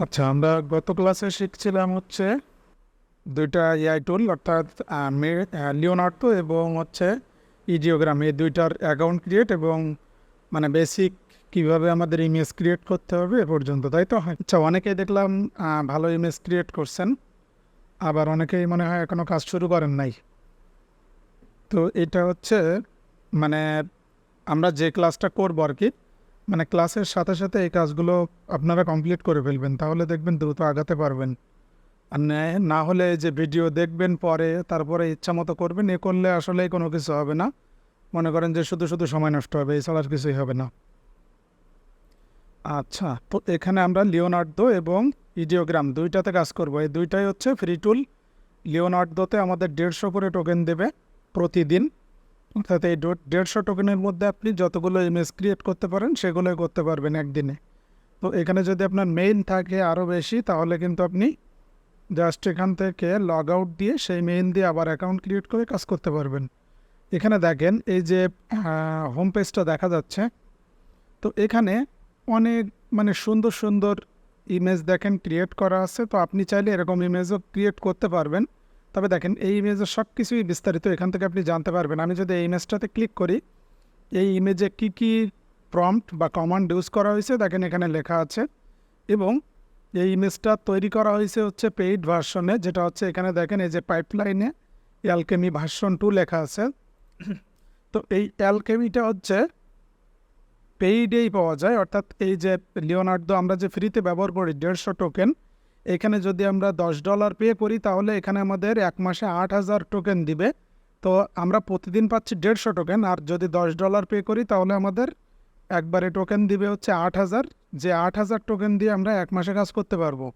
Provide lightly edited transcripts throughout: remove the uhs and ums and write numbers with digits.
আচ্ছা, আমরা গত ক্লাসে শিখছিলাম হচ্ছে দুইটা এআই টুল, অর্থাৎ লিওনার্দো এবং হচ্ছে ইডিওগ্রাম, এই দুইটার অ্যাকাউন্ট ক্রিয়েট এবং মানে বেসিক কিভাবে আমাদের ইমেজ ক্রিয়েট করতে হবে এ পর্যন্ত, তাই তো? আচ্ছা, অনেকেই দেখলাম ভালো ইমেজ ক্রিয়েট করছেন, আবার অনেকেই মনে হয় এখনও কাজ শুরু করেন নাই। তো এটা হচ্ছে মানে আমরা যে ক্লাসটা করবো আর কি, মানে ক্লাসের সাথে সাথে এই কাজগুলো আপনারা কমপ্লিট করে ফেলবেন, তাহলে দেখবেন দ্রুত আগাতে পারবেন। আর না হলে যে ভিডিও দেখবেন পরে তারপরে ইচ্ছা মতো করবেন, এ করলে আসলে কোনো কিছু হবে না। মনে করেন যে শুধু শুধু সময় নষ্ট হবে, এছাড়া আর কিছুই হবে না। আচ্ছা, তো এখানে আমরা লিওনার্দো এবং ইডিওগ্রাম দুইটাতে কাজ করব। এই দুইটাই হচ্ছে ফ্রি টুল। লিওনার্দোতে আমাদের 150 করে টোকেন দেবে প্রতিদিন, অর্থাৎ এই 150 টোকেনের মধ্যে আপনি যতগুলো ইমেজ ক্রিয়েট করতে পারেন সেগুলোই করতে পারবেন একদিনে। তো এখানে যদি আপনার মেইন থাকে আরও বেশি, তাহলে কিন্তু আপনি জাস্ট এখান থেকে লগ আউট দিয়ে সেই মেইল দিয়ে আবার অ্যাকাউন্ট ক্রিয়েট করে কাজ করতে পারবেন। এখানে দেখেন এই যে হোম পেজটা দেখা যাচ্ছে, তো এখানে অনেক মানে সুন্দর সুন্দর ইমেজ দেখেন ক্রিয়েট করা আছে। তো আপনি চাইলে এরকম ইমেজও ক্রিয়েট করতে পারবেন। তবে দেখেন এই ইমেজের সব কিছুই বিস্তারিত এখান থেকে আপনি জানতে পারবেন। আমি যদি এই ইমেজটাতে ক্লিক করি, এই ইমেজে কি কি প্রম্পট বা কমান্ড ইউজ করা হয়েছে দেখেন এখানে লেখা আছে। এবং এই ইমেজটা তৈরি করা হয়েছে হচ্ছে পেইড ভার্সনে, যেটা হচ্ছে এখানে দেখেন এই যে পাইপলাইনে অ্যালকেমি ভার্সন 2 লেখা আছে। তো এই অ্যালকেমিটা হচ্ছে পেইডেই পাওয়া যায়, অর্থাৎ এই যে লিওনার্দো আমরা যে ফ্রিতে ব্যবহার করি 150 টোকেন, এখানে যদি আমরা $10 পে করি তাহলে এখানে আমাদের এক মাসে 8,000 টোকেন দিবে। তো আমরা প্রতিদিন পাচ্ছি 150 টোকেন, আর যদি $10 পে করি তাহলে আমাদের একবারে টোকেন দিবে হচ্ছে 8,000, যে 8,000 টোকেন দিয়ে আমরা এক মাসে কাজ করতে পারবো।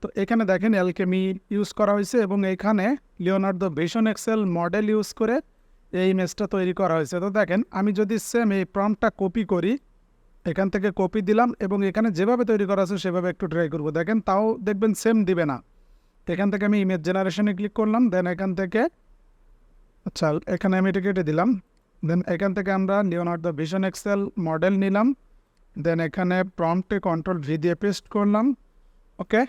তো এখানে দেখেন অ্যালকেমি ইউজ করা হয়েছে এবং এখানে Leonardo Vision XL model use করে এই ইমেজটা তৈরি করা হয়েছে। তো দেখেন আমি যদি সেম এই প্রম্পটটা কপি করি, এখান থেকে কপি দিলাম এবং এখানে যেভাবে তৈরি করা আছে সেভাবে একটু ট্রাই করব, দেখেন তাও দেখবেন সেম দিবে না। এখান থেকে আমি ইমেজ জেনারেশনে ক্লিক করলাম, দেন এখান থেকে আচ্ছা এখানে আমি এটা কেটে দিলাম। দেন এখান থেকে আমরা লিওনার্দো ভিশন এক্সেল মডেল নিলাম, দেন এখানে প্রম্পটে Ctrl+V দিয়ে পেস্ট করলাম। ওকে,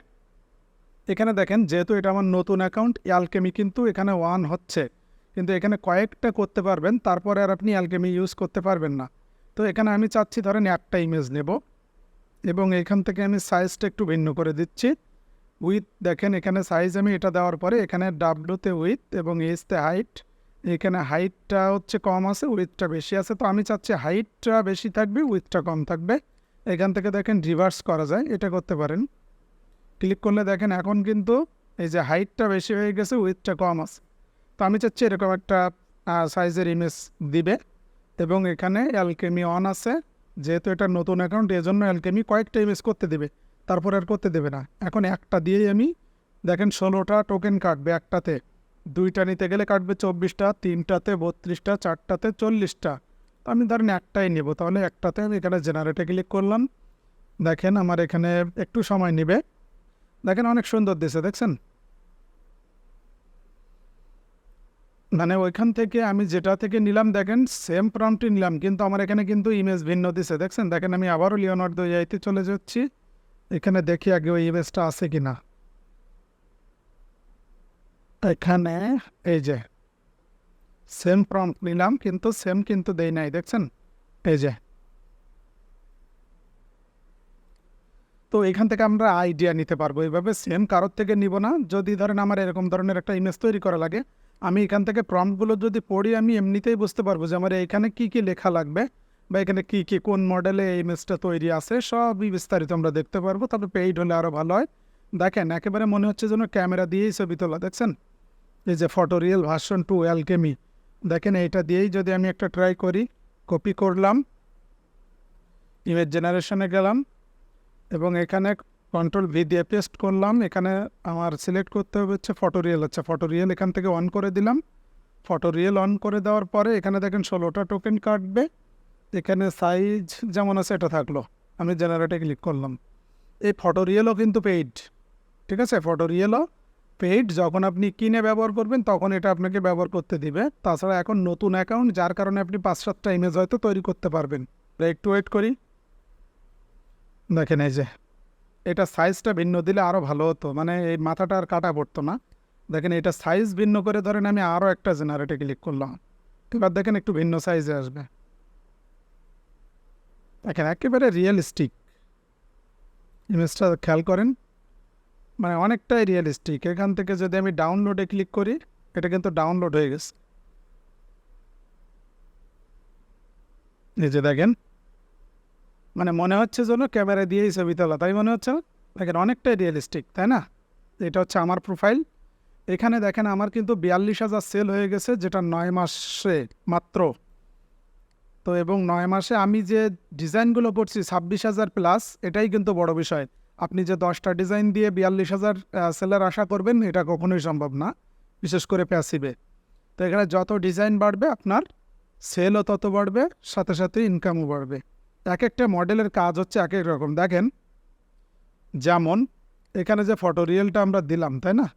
এখানে দেখেন যেহেতু এটা আমার নতুন অ্যাকাউন্ট, অ্যালকেমি কিন্তু এখানে 1 হচ্ছে, কিন্তু এখানে কয়েকটা করতে পারবেন, তারপরে আর আপনি অ্যালকেমি ইউজ করতে পারবেন না। তো এখানে আমি চাচ্ছি ধরেন একটা ইমেজ নেব এবং এখান থেকে আমি সাইজটা একটু ভিন্ন করে দিচ্ছি। উইথ দেখেন এখানে সাইজ আমি এটা দেওয়ার পরে এখানে ডাব্লুতে উইথ এবং এসতে হাইট, এখানে হাইটটা হচ্ছে কম আছে, উইথটা বেশি আছে। তো আমি চাচ্ছি হাইটটা বেশি থাকবে, উইথটা কম থাকবে। এখান থেকে দেখেন রিভার্স করা যায়, এটা করতে পারেন। ক্লিক করলে দেখেন এখন কিন্তু এই যে হাইটটা বেশি হয়ে গেছে, উইথটা কম আছে। তো আমি চাচ্ছি এরকম একটা সাইজের ইমেজ দিবে এবং এখানে অ্যালকেমি অন আছে, যেহেতু এটা নতুন অ্যাকাউন্ট এজন্য অ্যালকেমি কয়েকটা ইমেজ করতে দেবে, তারপর আর করতে দেবে না। এখন একটা দিয়েই আমি দেখেন 16টা টোকেন কাটবে একটাতে, দুইটা নিতে গেলে কাটবে 24টা, তিনটাতে 32টা, চারটাতে 40টা। তো আমি ধরেন একটাই নেব, তাহলে একটাতে আমি এখানে জেনারেটে ক্লিক করলাম। দেখেন আমার এখানে একটু সময় নেবে, দেখেন অনেক সুন্দর দিছে, দেখছেন? মানে ওইখান থেকে আমি যেটা থেকে নিলাম দেখেন সেম প্রম্পটই নিলাম, কিন্তু আমার এখানে কিন্তু ইমেজ ভিন্ন দিছে, দেখছেন? দেখেন আমি আবারও লিওনার্দো এআইতে চলে যাচ্ছি, এখানে দেখি আগে ওই ইমেজটা আছে কিনা। এখানে এই যে সেম প্রম্পট নিলাম, কিন্তু সেম কিন্তু দেই নাই, দেখছেন? এই যে, তো এখান থেকে আমরা আইডিয়া নিতে পারবো, এইভাবে সেম কারোর থেকে নিব না। যদি ধরেন আমার এরকম ধরনের একটা ইমেজ তৈরি করা লাগে, আমি এখান থেকে প্রম্পটগুলো যদি পড়ি আমি এমনিতেই বুঝতে পারবো যে আমার এখানে কি কি লেখা লাগবে বা এখানে কি কি কোন মডেলে এই ইমেজটা তৈরি আছে, সবই বিস্তারিত আমরা দেখতে পারবো। তবে পেইড হলে আরও ভালো হয়। দেখেন একেবারে মনে হচ্ছে যেন ক্যামেরা দিয়েই ছবি তোলা, দেখছেন? এই যে ফটোরিয়াল ভার্সন 2 অ্যালকেমি, দেখেন এইটা দিয়েই যদি আমি একটা ট্রাই করি, কপি করলাম, ইমেজ জেনারেশনে গেলাম এবং এখানে Ctrl+V দিয়ে পেস্ট করলাম। এখানে আমার সিলেক্ট করতে হবে হচ্ছে ফটোরিয়াল, হচ্ছে ফটোরিয়াল, এখান থেকে অন করে দিলাম। ফটোরিয়াল অন করে দেওয়ার পরে এখানে দেখেন 16টা টোকেন কাটবে, এখানে সাইজ যেমন আছে এটা থাকলো। আমি জেনারেটে ক্লিক করলাম। এই ফটোরিয়ালও কিন্তু পেইড, ঠিক আছে? ফটোরিয়ালও পেইড, যখন আপনি কিনে ব্যবহার করবেন তখন এটা আপনাকে ব্যবহার করতে দিবে। তাছাড়া এখন নতুন অ্যাকাউন্ট, যার কারণে আপনি 5-7টা ইমেজ হয়তো তৈরি করতে পারবেন। একটু ওয়েট করি, দেখেন এই যে এটা সাইজটা ভিন্ন দিলে আরও ভালো হতো, মানে এই মাথাটা আর কাটা পড়তো না। দেখেন এটা সাইজ ভিন্ন করে ধরেন আমি আরও একটা জেনারেটে ক্লিক করলাম, এবার দেখেন একটু ভিন্ন সাইজে আসবে। দেখেন একেবারে রিয়েলিস্টিক ইমেজটা খেয়াল করেন, মানে অনেকটাই রিয়েলিস্টিক। এখান থেকে যদি আমি ডাউনলোডে ক্লিক করি, এটা কিন্তু ডাউনলোড হয়ে গেছে। এই যে দেখেন, মানে মনে হচ্ছে যেন ক্যামেরা দিয়েই ছবি তোলা, তাই মনে হচ্ছে না? দেখেন অনেকটাই রিয়েলিস্টিক, তাই না? এটা হচ্ছে আমার প্রোফাইল। এখানে দেখেন আমার কিন্তু 42,000 সেল হয়ে গেছে, যেটা 9 মাসে মাত্র। তো এবং 9 মাসে আমি যে ডিজাইনগুলো করছি 26,000 প্লাস, এটাই কিন্তু বড় বিষয়। আপনি যে 10টা ডিজাইন দিয়ে 42,000 সেলের আশা করবেন, এটা কখনোই সম্ভব না, বিশেষ করে প্যাসিভে। তো এখানে যত ডিজাইন বাড়বে আপনার সেলও তত বাড়বে, সাথে সাথে ইনকামও বাড়বে। এক একটা মডেলের কাজ হচ্ছে এক এক রকম। দেখেন যেমন এখানে যে ফটো রিয়েলটা আমরা দিলাম, তাই না?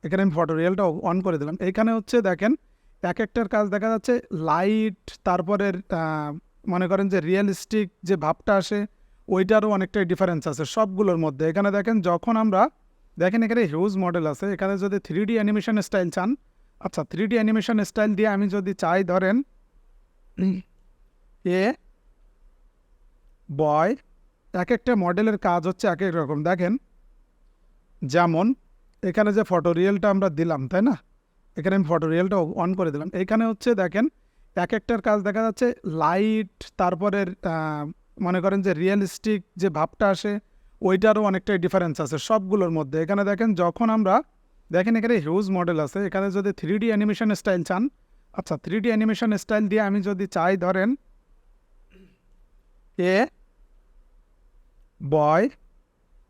এখানে আমি ফটো রিয়েলটা অন করে দিলাম। এখানে হচ্ছে দেখেন এক একটার কাজ দেখা যাচ্ছে, লাইট, তারপরে মনে করেন যে রিয়েলিস্টিক যে ভাবটা আসে, ওইটারও অনেকটাই ডিফারেন্স আছে সবগুলোর মধ্যে। এখানে দেখেন যখন আমরা দেখেন এখানে হিউজ মডেল আছে। এখানে যদি 3D অ্যানিমেশন স্টাইল চান, আচ্ছা 3D অ্যানিমেশন স্টাইল দিয়ে আমি যদি চাই ধরেন এ বয়, এক একটা মডেলের কাজ হচ্ছে এক এক রকম। দেখেন যেমন এখানে যে ফটো রিয়েলটা আমরা দিলাম, তাই না? এখানে আমি ফটো রিয়েলটা অন করে দিলাম। এখানে হচ্ছে দেখেন এক একটার কাজ দেখা যাচ্ছে, লাইট, তারপরে মনে করেন যে রিয়েলিস্টিক যে ভাবটা আসে, ওইটারও অনেকটাই ডিফারেন্স আছে সবগুলোর মধ্যে। এখানে দেখেন যখন আমরা দেখেন এখানে হিউজ মডেল আছে। এখানে যদি 3D অ্যানিমেশন স্টাইল চান, আচ্ছা 3D অ্যানিমেশন স্টাইল দিয়ে আমি যদি চাই ধরেন এ বয়,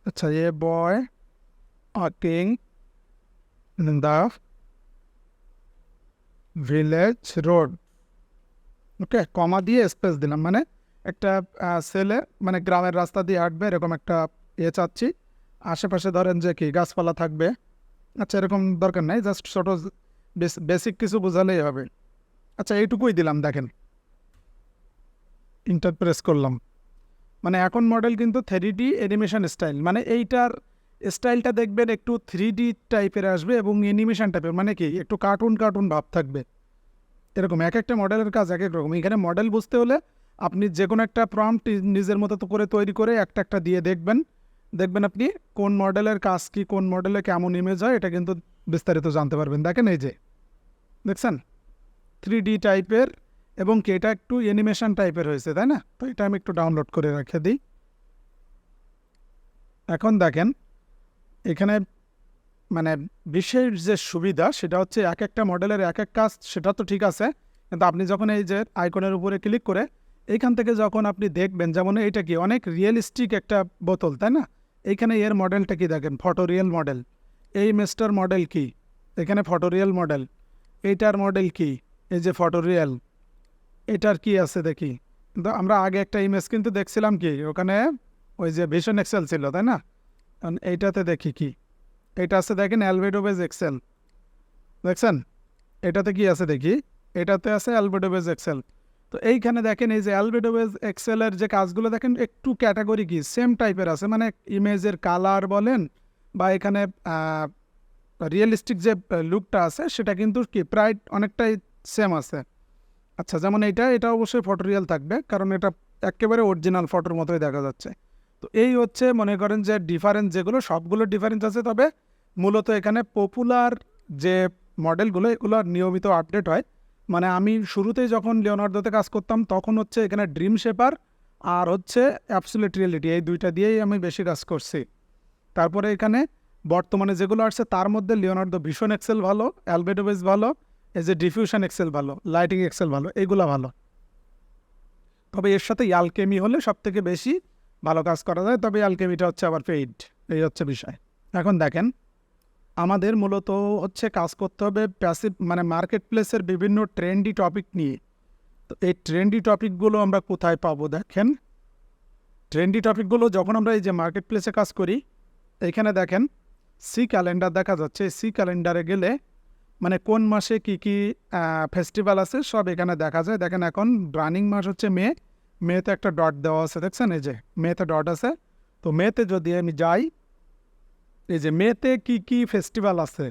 আচ্ছা a boy walking in the village road, okay, comma দিয়ে স্পেস দিলাম, মানে একটা ছেলে মানে গ্রামের রাস্তা দিয়ে হাঁটবে, এরকম একটা চাচ্ছি। আশেপাশে ধরেন যে কি গাছপালা থাকবে, আচ্ছা এরকম দরকার নাই, জাস্ট ছোটো বেসিক কিছু বোঝালেই হবে। আচ্ছা এইটুকুই দিলাম। দেখেন ইন্টার প্রেস করলাম, মানে এখন মডেল কিন্তু 3D অ্যানিমেশন স্টাইল, মানে এইটার স্টাইলটা দেখবেন একটু 3D টাইপের আসবে এবং অ্যানিমেশন টাইপের, মানে কি একটু কার্টুন কার্টুন ভাব থাকবে। এরকম এক একটা মডেলের কাজ এক এক রকম। এখানে মডেল বুঝতে হলে আপনি যে কোনো একটা প্রম্পট নিজের মতো করে তৈরি করে একটা একটা দিয়ে দেখবেন, দেখবেন আপনি কোন মডেলের কাজ কি, কোন মডেলে কেমন ইমেজ হয়, এটা কিন্তু বিস্তারিত জানতে পারবেন। দেখেন এই যে দেখছেন 3D টাইপের, এবং কি এটা একটু অ্যানিমেশন টাইপের হয়েছে, তাই না? তো এটা আমি একটু ডাউনলোড করে রেখে দিই। এখন দেখেন এখানে মানে বিশেষ যে সুবিধা সেটা হচ্ছে এক একটা মডেলের এক এক কাজ, সেটা তো ঠিক আছে, কিন্তু আপনি যখন এই যে আইকনের উপরে ক্লিক করে এইখান থেকে যখন আপনি দেখবেন, যেমন এইটা কি অনেক রিয়েলিস্টিক একটা বোতল, তাই না? এইখানে এর মডেলটা কি দেখেন, ফটো রিয়েল মডেল। এই মেস্টার মডেল কি, এখানে ফটো রিয়েল মডেল। এইটার মডেল কি, এই যে ফটো রিয়েল। এটার কি আছে দেখি, কিন্তু আমরা আগে একটা ইমেজ কিন্তু দেখছিলাম কি ওখানে, ওই যে ভিশন এক্সেল ছিল, তাই না? এইটাতে দেখি কি, এটা আছে দেখেন অ্যালবেডো বেজ এক্সেল, দেখছেন? এটাতে কি আছে দেখি, এটাতে আছে অ্যালবেডো বেজ এক্সেল। তো এইখানে দেখেন এই যে অ্যালবেডো বেজ এক্সেলের যে কাজগুলো দেখেন একটু ক্যাটাগরি কি সেম টাইপের আছে, মানে ইমেজের কালার বলেন বা এখানে রিয়েলিস্টিক যে লুকটা আছে সেটা কিন্তু কি প্রায় অনেকটাই সেম আছে। আচ্ছা যেমন এটা অবশ্যই ফটো রিয়েল থাকবে, কারণ এটা একেবারে অরিজিনাল ফটোর মতোই দেখা যাচ্ছে। তো এই হচ্ছে মনে করেন যে ডিফারেন্স, যেগুলো সবগুলো ডিফারেন্স আছে, তবে মূলত এখানে পপুলার যে মডেলগুলো এগুলো নিয়মিত আপডেট হয়। মানে আমি শুরুতেই যখন লিওনার্দোতে কাজ করতাম তখন হচ্ছে এখানে ড্রিম শেপার আর হচ্ছে অ্যাবসোলিউট রিয়েলিটি, এই দুইটা দিয়েই আমি বেশি কাজ করছি। তারপরে এখানে বর্তমানে যেগুলো আসছে তার মধ্যে লিওনার্দো ভিশন এক্সেল ভালো, অ্যালবেডো বেজ ভালো, এই যে ডিফিউশন এক্সেল ভালো, লাইটিং এক্সেল ভালো, এইগুলো ভালো। তবে এর সাথে অ্যালকেমি হলে সব থেকে বেশি ভালো কাজ করা যায়, তবে অ্যালকেমিটা হচ্ছে আবার পেইড, এই হচ্ছে বিষয়। এখন দেখেন আমাদের মূলত হচ্ছে কাজ করতে হবে প্যাসিভ, মানে মার্কেট প্লেসের বিভিন্ন ট্রেন্ডি টপিক নিয়ে। তো এই ট্রেন্ডি টপিকগুলো আমরা কোথায় পাবো দেখেন, ট্রেন্ডি টপিকগুলো যখন আমরা এই যে মার্কেট প্লেসে কাজ করি, এইখানে দেখেন সি ক্যালেন্ডার দেখা যাচ্ছে। সি ক্যালেন্ডারে গেলে মানে কোন মাসে কি কি ফেস্টিভ্যাল আছে সব এখানে দেখা যায়। দেখেন এখন রানিং মাস হচ্ছে মে, মেতে একটা ডট দেওয়া আছে, দেখছেন এই যে মেতে ডট আছে। তো মেতে যদি আমি যাই, এই যে মেতে কি কি ফেস্টিভ্যাল আছে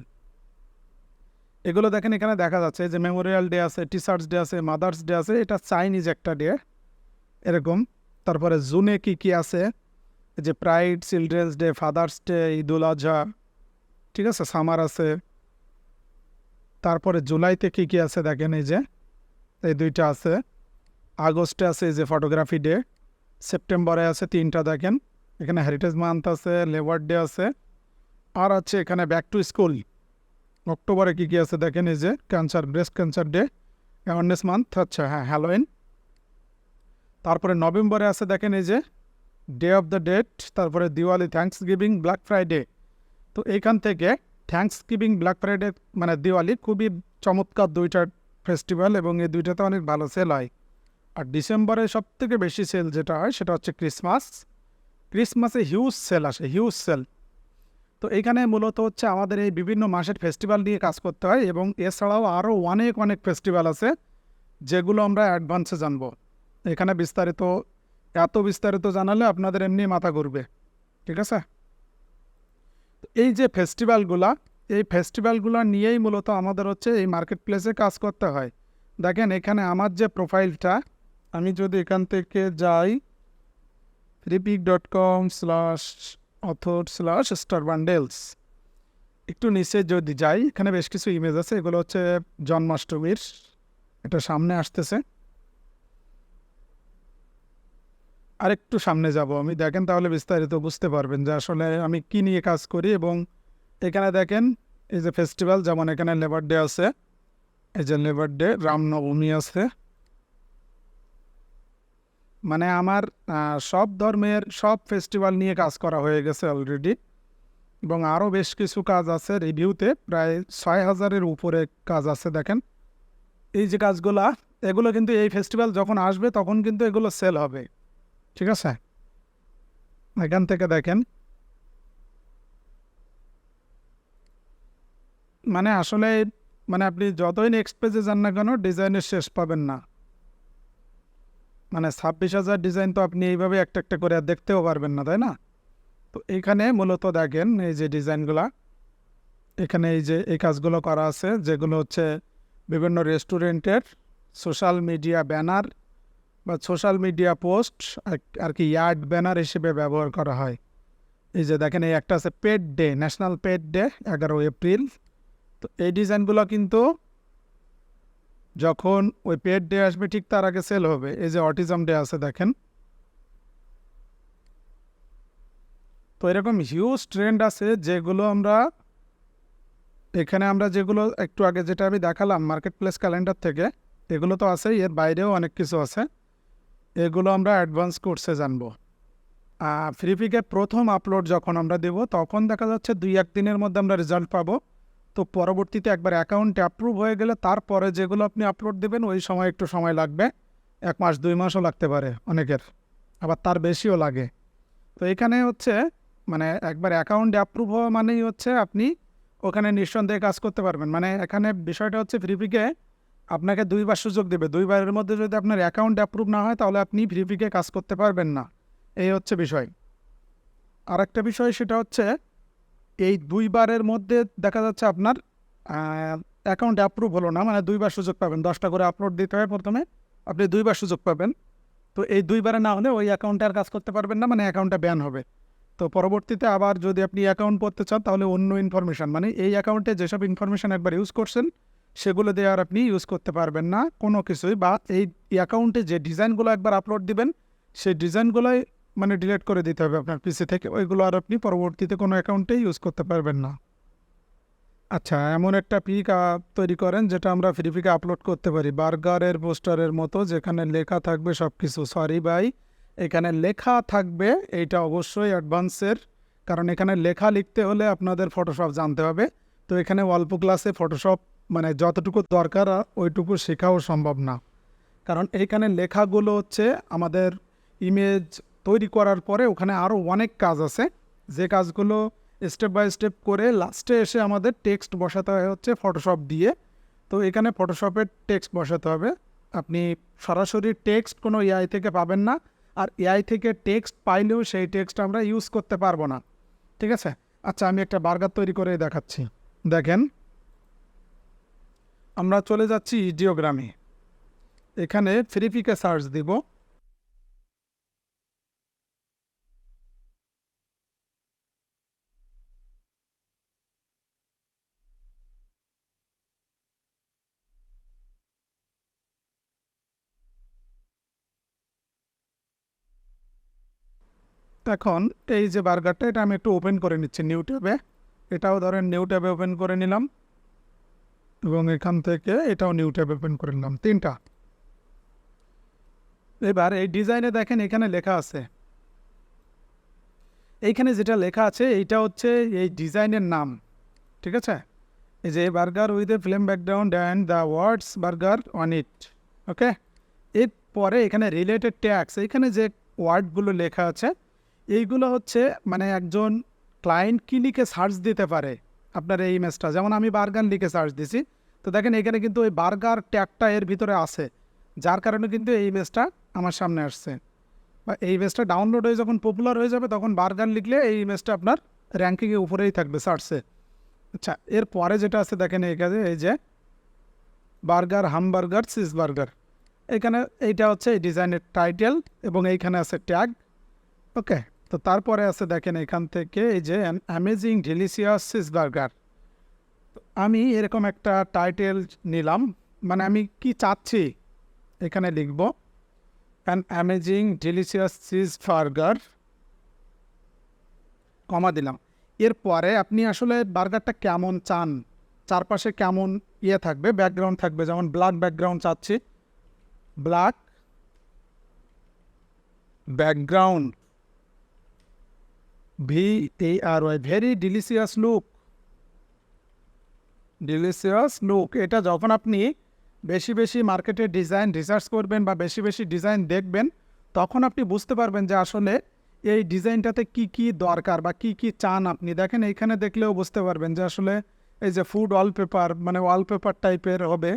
এগুলো দেখেন এখানে দেখা যাচ্ছে। যে মেমোরিয়াল ডে আছে, টিচার্স ডে আছে, মাদার্স ডে আছে, এটা চাইনিজ একটা ডে এরকম। তারপরে জুনে কি কি আছে, যে pride, children's day, father's day, Eid ul Azha, ঠিক আছে, সামার আছে। তারপরে জুলাইতে কি কি আছে দেখেন, এই যে এই দুইটা আছে। আগস্টে আছে এই যে ফটোগ্রাফি ডে। সেপ্টেম্বরে আছে তিনটা দেখেন, এখানে হেরিটেজ মান্থ আছে, লেবার ডে আছে, আর আছে এখানে ব্যাক টু স্কুল। অক্টোবরে কি কি আছে দেখেন, এই যে cancer, breast cancer day, awareness month, আচ্ছা হ্যাঁ, হ্যালোইন। তারপরে নভেম্বরে আছে দেখেন এই যে ডে অফ দ্য ডেড, তারপরে Diwali, thanks giving, black Friday. তো এইখান থেকে থ্যাঙ্কস গিভিং, ব্ল্যাক ফ্রাইডে মানে দিওয়ালি খুবই চমৎকার দুইটা ফেস্টিভ্যাল, এবং এই দুইটাতে অনেক ভালো সেল হয়। আর ডিসেম্বরে সবথেকে বেশি সেল যেটা হয় সেটা হচ্ছে ক্রিসমাস। ক্রিসমাসে হিউজ সেল আসে, হিউজ সেল। তো এইখানে মূলত হচ্ছে আমাদের এই বিভিন্ন মাসের ফেস্টিভ্যাল নিয়ে কাজ করতে হয়, এবং এছাড়াও আরও অনেক অনেক ফেস্টিভ্যাল আছে যেগুলো আমরা অ্যাডভান্সে জানবো। এখানে বিস্তারিত, এত বিস্তারিত জানালে আপনাদের এমনি মাথা ঘুরবে, ঠিক আছে। এই যে ফেস্টিভ্যালগুলা, এই ফেস্টিভ্যালগুলো নিয়েই মূলত আমাদের হচ্ছে এই মার্কেট প্লেসে কাজ করতে হয়। দেখেন এখানে আমার যে প্রোফাইলটা, আমি যদি এখান থেকে যাই freepik.com/author/star bundles, একটু নিচে যদি যাই, এখানে বেশ কিছু ইমেজ আছে, এগুলো হচ্ছে জন্মাষ্টমীর, এটা সামনে আসতেছে। আরেকটু সামনে যাব আমি, দেখেন তাহলে বিস্তারিত বুঝতে পারবেন যে আসলে আমি কি নিয়ে কাজ করি। এবং এখানে দেখেন এই যে ফেস্টিভ্যাল, যেমন এখানে লেবার ডে আছে, এই যে লেবার ডে, রামনবমী আছে। মানে আমার সব ধর্মের সব ফেস্টিভ্যাল নিয়ে কাজ করা হয়ে গেছে অলরেডি, এবং আরও বেশ কিছু কাজ আছে রিভিউতে, প্রায় 6,000-এর উপরে কাজ আছে। দেখেন এই যে কাজগুলা, এগুলো কিন্তু এই ফেস্টিভ্যাল যখন আসবে তখন কিন্তু এগুলো সেল হবে, ঠিক আছে। এখান থেকে দেখেন, মানে আসলে মানে আপনি যতই নেক্সট পেজে যান না কেন, ডিজাইনের শেষ পাবেন না। মানে 26,000 ডিজাইন তো আপনি এইভাবে একটা একটা করে আর দেখতেও পারবেন না, তাই না? তো এইখানে মূলত দেখেন এই যে ডিজাইনগুলা, এখানে এই যে এই কাজগুলো করা আছে, যেগুলো হচ্ছে বিভিন্ন রেস্টুরেন্টের সোশ্যাল মিডিয়া ব্যানার বা সোশ্যাল মিডিয়া পোস্ট আর কি ইয়ার্ড ব্যানার হিসেবে ব্যবহার করা হয়। এই যে দেখেন এই একটা আছে পেট ডে, ন্যাশনাল পেট ডে, 11 এপ্রিল। তো এই ডিজাইনগুলো কিন্তু যখন ওই পেট ডে আসবে ঠিক তার আগে সেল হবে। এই যে অটিজম ডে আছে দেখেন। তো এরকম হিউজ ট্রেন্ড আছে যেগুলো আমরা এখানে, আমরা যেগুলো একটু আগে যেটা আমি দেখালাম মার্কেট প্লেস ক্যালেন্ডার থেকে, এগুলো তো আছে, এর বাইরেও অনেক কিছু আছে, এগুলো আমরা অ্যাডভান্স কোর্সে জানবো। ফ্রিপিকে প্রথম আপলোড যখন আমরা দেব তখন দেখা যাচ্ছে 2-1 দিনের মধ্যে আমরা রেজাল্ট পাবো। তো পরবর্তীতে একবার অ্যাকাউন্ট অ্যাপ্রুভ হয়ে গেলে তারপরে যেগুলো আপনি আপলোড দেবেন ওই সময় একটু সময় লাগবে, 1 মাস 2 মাসও লাগতে পারে অনেকের, আবার তার বেশিও লাগে। তো এখানে হচ্ছে মানে একবার অ্যাকাউন্ট অ্যাপ্রুভ হওয়া মানেই হচ্ছে আপনি ওখানে নিঃসন্দেহে কাজ করতে পারবেন। মানে এখানে বিষয়টা হচ্ছে ফ্রিপিকে আপনাকে 2বার সুযোগ দেবে, 2বারের মধ্যে যদি আপনার অ্যাকাউন্ট অ্যাপ্রুভ না হয় তাহলে আপনি ফ্রিপিকে কাজ করতে পারবেন না, এই হচ্ছে বিষয়। আর একটা বিষয় সেটা হচ্ছে এই 2বারের মধ্যে দেখা যাচ্ছে আপনার অ্যাকাউন্ট অ্যাপ্রুভ হলো না, মানে 2বার সুযোগ পাবেন, 10টা করে আপলোড দিতে হয় প্রথমে, আপনি 2বার সুযোগ পাবেন। তো এই 2বারে না হলে ওই অ্যাকাউন্টে আর কাজ করতে পারবেন না, মানে অ্যাকাউন্টটা ব্যান হবে। তো পরবর্তীতে আবার যদি আপনি অ্যাকাউন্ট করতে চান তাহলে অন্য ইনফরমেশান, মানে এই অ্যাকাউন্টে যেসব ইনফরমেশান একবার ইউজ করছেন সেগুলো দিয়ে আর আপনি ইউজ করতে পারবেন না কোনো কিছুই, বা এই অ্যাকাউন্টে যে ডিজাইনগুলো একবার আপলোড দিবেন সেই ডিজাইনগুলোই মানে ডিলিট করে দিতে হবে আপনার পিসি থেকে, ওইগুলো আর আপনি পরবর্তীতে কোনো অ্যাকাউন্টে ইউজ করতে পারবেন না। আচ্ছা, এমন একটা পিক তৈরি করেন যেটা আমরা ফ্রিপিকে আপলোড করতে পারি, বার্গারের পোস্টারের মতো, যেখানে লেখা থাকবে সব কিছু। সরি ভাই, এখানে লেখা থাকবে, এইটা অবশ্যই অ্যাডভান্সের, কারণ এখানে লেখা লিখতে হলে আপনাদের ফটোশপ জানতে হবে। তো এখানে অল্প ক্লাসে ফটোশপ মানে যতটুকু দরকার ওইটুকু শেখাও সম্ভব না, কারণ এইখানে লেখাগুলো হচ্ছে আমাদের ইমেজ তৈরি করার পরে ওখানে আরও অনেক কাজ আছে, যে কাজগুলো স্টেপ বাই স্টেপ করে লাস্টে এসে আমাদের টেক্সট বসাতে হয় হচ্ছে ফটোশপ দিয়ে। তো এখানে ফটোশপের টেক্সট বসাতে হবে, আপনি সরাসরি টেক্সট কোনো এআই থেকে পাবেন না, আর এআই থেকে টেক্সট পাইলেও সেই টেক্সট আমরা ইউজ করতে পারবো না। ঠিক আছে, আচ্ছা আমি একটা বার্গার তৈরি করে দেখাচ্ছি। দেখেন, আমরা চলে যাচ্ছি ইডিওগ্রামে, এখানে ফ্রিপিকে সার্চ দিব। এখন এই যে বার্গারটা, এটা আমি একটু ওপেন করে নিচ্ছি নিউ ট্যাবে। এটাও ধরেন নিউ ট্যাবে ওপেন করে নিলাম, এবং এখান থেকে এটাও নিউ ট্যাবে ওপেন করে নিলাম, তিনটা। এবার এই ডিজাইনে দেখেন এখানে লেখা আছে, এইখানে যেটা লেখা আছে এইটা হচ্ছে এই ডিজাইনের নাম। ঠিক আছে, এই যে burger with a film background and the words burger on it. Okay, এরপরে এখানে রিলেটেড ট্যাগস, এখানে যে ওয়ার্ডগুলো লেখা আছে এইগুলো হচ্ছে মানে একজন ক্লায়েন্ট কি লিখে সার্চ দিতে পারে আপনার এই ইমেজটা। যেমন আমি বার্গার লিখে সার্চ দিছি, তো দেখেন এখানে কিন্তু ওই বার্গার ট্যাগটা এর ভিতরে আছে, যার কারণে কিন্তু এই ইমেজটা আমার সামনে আসছে। বা এই ইমেজটা ডাউনলোড হয়ে যখন পপুলার হয়ে যাবে তখন বার্গার লিখলে এই ইমেজটা আপনার র্যাঙ্কিংয়ে উপরেই থাকবে সার্চে। আচ্ছা, এরপরে যেটা আছে দেখেন এখানে এই যে বার্গার, হামবার্গার, চিজ বার্গার, এখানে এইটা হচ্ছে এই ডিজাইনের টাইটেল, এবং এইখানে আছে ট্যাগ। ওকে, তো তারপরে আছে দেখেন এখান থেকে এই যে অ্যামেজিং ডিলিশিয়াস চিজ বার্গার। আমি এরকম একটা টাইটেল নিলাম, মানে আমি কি চাচ্ছি এখানে লিখব an amazing delicious cheese burger, comma দিলাম। এরপরে আপনি আসলে বার্গারটা কেমন চান, চারপাশে কেমন ইয়ে থাকবে, ব্যাকগ্রাউন্ড থাকবে, যেমন ব্ল্যাক ব্যাকগ্রাউন্ড চাচ্ছি, black background, VARY, very delicious look, delicious look. এটা যখন আপনি বেশি বেশি মার্কেটে ডিজাইন রিসার্চ করবেন বা বেশি বেশি ডিজাইন দেখবেন, তখন আপনি বুঝতে পারবেন যে আসলে এই ডিজাইনটাতে কি কি দরকার বা কি কি চান আপনি। দেখেন এইখানে দেখলেও বুঝতে পারবেন যে আসলে এই যে ফুড ওয়ালপেপার, মানে ওয়ালপেপার টাইপের হবে,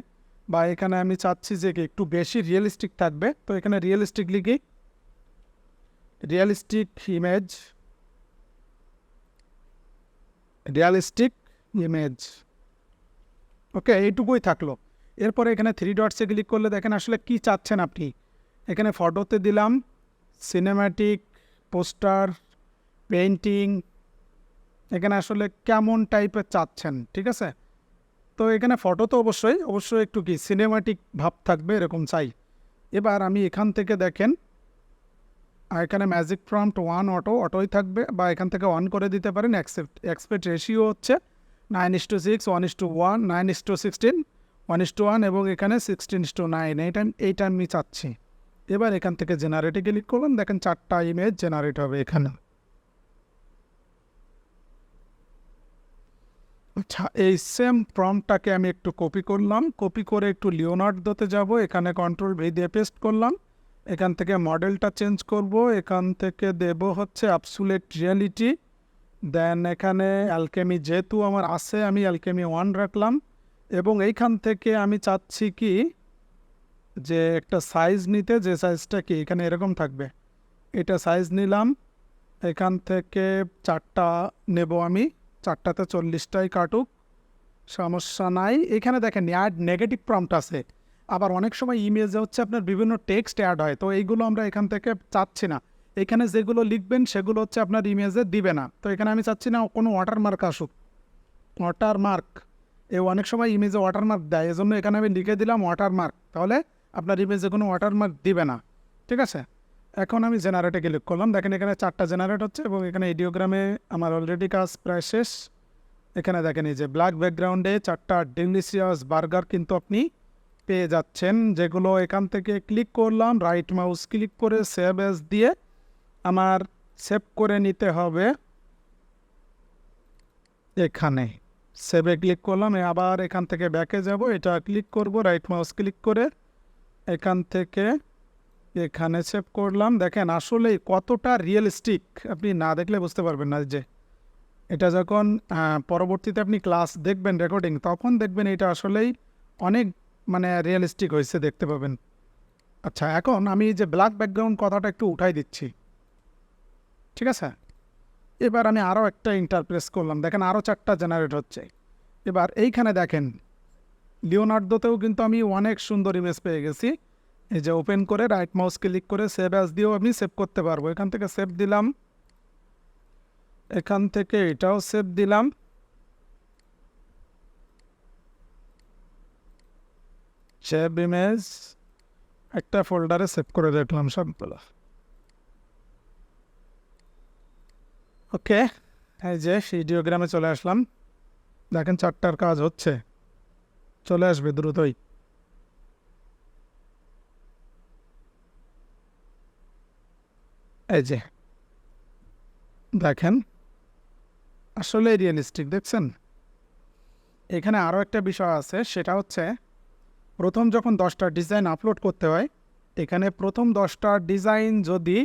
বা এখানে আমি চাচ্ছি যে কি একটু বেশি রিয়েলিস্টিক থাকবে, তো এখানে রিয়েলিস্টিক লিখি, রিয়েলিস্টিক ইমেজ, রিয়েলিস্টিক ইমেজ। ওকে, এইটুকুই থাকলো। এরপরে এখানে থ্রি ডটসে ক্লিক করলে দেখেন আসলে কি চাচ্ছেন আপনি। এখানে ফটোতে দিলাম সিনেম্যাটিক, পোস্টার, পেইন্টিং, এখানে আসলে কেমন টাইপের চাচ্ছেন। ঠিক আছে, তো এখানে ফটো তো অবশ্যই একটু কি সিনেম্যাটিক ভাব থাকবে এরকম চাই। এবার আমি এখান থেকে দেখেন, আর এখানে ম্যাজিক প্রম্পট ওয়ান অটোই থাকবে, বা এখান থেকে অন করে দিতে পারেন। এক্সপেক্ট রেশিও হচ্ছে 9:6, 1:1, 9:16, 1:1, এবং এখানে 16:9, এইটা আমি চাচ্ছি। এবার এখান থেকে জেনারেটে ক্লিক করলাম, দেখেন 4টা ইমেজ জেনারেট হবে এখানে। আচ্ছা, এই সেম প্রম্পটটাকে আমি একটু কপি করলাম, কপি করে একটু লিওনার্দোতে যাব, এখানে কন্ট্রোল-V দিয়ে পেস্ট করলাম। এখান থেকে মডেলটা চেঞ্জ করব, এখান থেকে দেব হচ্ছে অ্যাবসুলেট রিয়ালিটি, দেন এখানে অ্যালকেমি যেহেতু আমার আছে আমি অ্যালকেমি 1 রাখলাম, এবং এইখান থেকে আমি চাচ্ছি কি যে একটা সাইজ নিতে, যে সাইজটা কি এখানে এরকম থাকবে, এটা সাইজ নিলাম। এখান থেকে 4টা নেব আমি, 4টাতে 40টাই কাটুক, সমস্যা নাই। এখানে দেখেন অ্যাড নেগেটিভ প্রম্পট আছে, আবার অনেক সময় ইমেজে হচ্ছে আপনার বিভিন্ন টেক্সট অ্যাড হয়, তো এইগুলো আমরা এখান থেকে চাচ্ছি না। এখানে যেগুলো লিখবেন সেগুলো হচ্ছে আপনার ইমেজে দিবে না, তো এখানে আমি চাচ্ছি না কোনো ওয়াটারমার্ক আসুক। ওয়াটারমার্ক, অনেক সময় ইমেজে ওয়াটারমার্ক দেয়, এজন্য এখানে আমি লিখে দিলাম ওয়াটারমার্ক, তাহলে আপনার ইমেজে কোনো ওয়াটারমার্ক দিবে না। ঠিক আছে, এখন আমি জেনারেটে ক্লিক করলাম, দেখেন এখানে 4টা জেনারেট হচ্ছে, এবং এখানে ইডিওগ্রামে আমার অলরেডি কাজ প্রায় শেষ। এখানে দেখেন এই যে ব্ল্যাক ব্যাকগ্রাউন্ডে 4টা ডিলিশিয়াস বার্গার কিন্তু আপনি পেয়ে যাচ্ছেন, যেগুলো এখান থেকে ক্লিক করলাম, রাইট মাউস ক্লিক করে সেভ এজ দিয়ে আমার সেভ করে নিতে হবে। এখানে সেভে ক্লিক করলাম, আবার এখান থেকে ব্যাকে যাব, এটা ক্লিক করব, রাইট মাউস ক্লিক করে এখান থেকে এখানে সেভ করলাম। দেখেন আসলে কতটা রিয়েলিস্টিক, আপনি না দেখলে বুঝতে পারবেন না। যে এটা যখন পরবর্তীতে আপনি ক্লাস দেখবেন রেকর্ডিং, তখন দেখবেন এটা আসলেই অনেক মানে রিয়েলিস্টিক হয়েছে, দেখতে পাবেন। আচ্ছা, এখন আমি যে ব্ল্যাক ব্যাকগ্রাউন্ড কথাটা একটু উঠাই দিচ্ছি, ঠিক আছে? এবার আমি আরও একটা ইন্টারপ্রেস করলাম, দেখেন আরও 4টা জেনারেট হচ্ছে। এবার এইখানে দেখেন লিওনার্দোতেও কিন্তু আমি অনেক সুন্দর ইমেজ পেয়ে গেছি। এই যে ওপেন করে রাইট মাউস ক্লিক করে সেভ অ্যাজ দিয়েও আমি সেভ করতে পারবো। এখান থেকে সেভ দিলাম, এখান থেকে এটাও সেভ দিলাম, সেভ ইমেজ, একটা ফোল্ডারে সেভ করে রাখলাম সবগুলো। ওকে, এই যে ভিডিওগ্রামে চলে আসলাম, দেখেন 4টার কাজ হচ্ছে, চলে আসবে দ্রুতই। এই যে দেখেন আসলে রিয়েলিস্টিক, দেখছেন? এখানে আরও একটা বিষয় আছে, সেটা হচ্ছে প্রথম যখন 10টা ডিজাইন আপলোড করতে হয়, এখানে প্রথম 10টা ডিজাইন যদি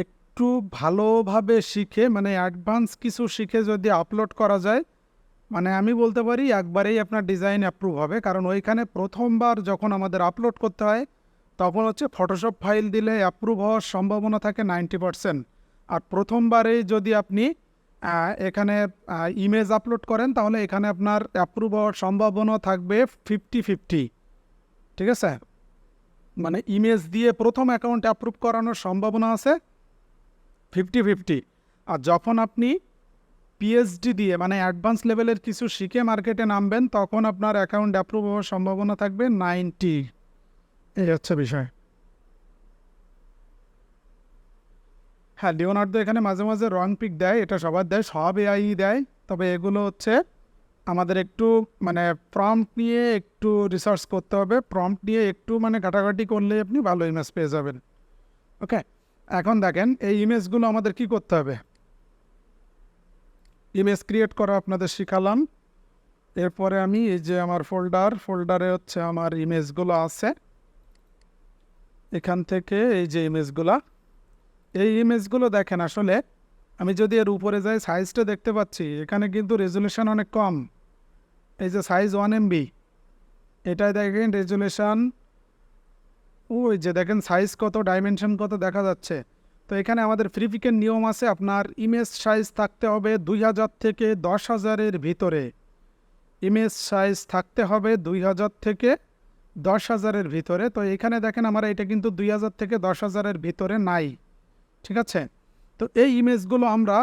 একটু ভালোভাবে শিখে, মানে অ্যাডভান্স কিছু শিখে যদি আপলোড করা যায়, মানে আমি বলতে পারি একবারেই আপনার ডিজাইন অ্যাপ্রুভ হবে। কারণ ওইখানে প্রথমবার যখন আমাদের আপলোড করতে হয়, তখন হচ্ছে ফটোশপ ফাইল দিলে অ্যাপ্রুভ হওয়ার সম্ভাবনা থাকে 90%। আর প্রথমবারেই যদি আপনি এখানে ইমেজ আপলোড করেন, তাহলে এখানে আপনার অ্যাপ্রুভ হওয়ার সম্ভাবনা থাকবে 50-50, ঠিক আছে? মানে ইমেজ দিয়ে প্রথম অ্যাকাউন্ট অ্যাপ্রুভ করানোর সম্ভাবনা আছে 50-50। আর যখন আপনি পিএইচডি দিয়ে, মানে অ্যাডভান্স লেভেলের কিছু শিখে মার্কেটে নামবেন, তখন আপনার অ্যাকাউন্ট অ্যাপ্রুভ হওয়ার সম্ভাবনা থাকবে 90। এই হচ্ছে বিষয়। হ্যাঁ, লিওনার্দো এখানে মাঝে মাঝে রং পিক দেয়, এটা সবার দেয়, সব এআই দেয়। তবে এগুলো হচ্ছে আমাদের একটু মানে প্রম্পট নিয়ে একটু রিসার্চ করতে হবে, প্রম্পট নিয়ে একটু মানে ঘাটাঘাটি করলে আপনি ভালো ইমেজ পেয়ে যাবেন। ওকে, এখন দেখেন এই ইমেজগুলো আমাদের কি করতে হবে। ইমেজ ক্রিয়েট করা আপনাদের শিখালাম। এরপরে আমি এই যে আমার ফোল্ডারে হচ্ছে আমার ইমেজগুলো আছে, এখান থেকে এই যে এই ইমেজগুলো দেখেন আসলে আমি যদি এর উপরে যাই, সাইজটা দেখতে পাচ্ছি এখানে কিন্তু রেজুলেশন অনেক কম। এই যে সাইজ 1 MB, এটাই দেখেন রেজুলেশন, ওই যে দেখেন সাইজ কত, ডাইমেনশন কত দেখা যাচ্ছে। তো এখানে আমাদের ফ্রিপিকের নিয়ম আছে, আপনার ইমেজ সাইজ থাকতে হবে 2000 থেকে 10,000-এর ভিতরে। ইমেজ সাইজ থাকতে হবে 2000 থেকে 10,000-এর ভিতরে। তো এখানে দেখেন আমার এটা কিন্তু 2000 থেকে 10,000-এর ভিতরে নাই, ঠিক আছে? তো এই ইমেজগুলো আমরা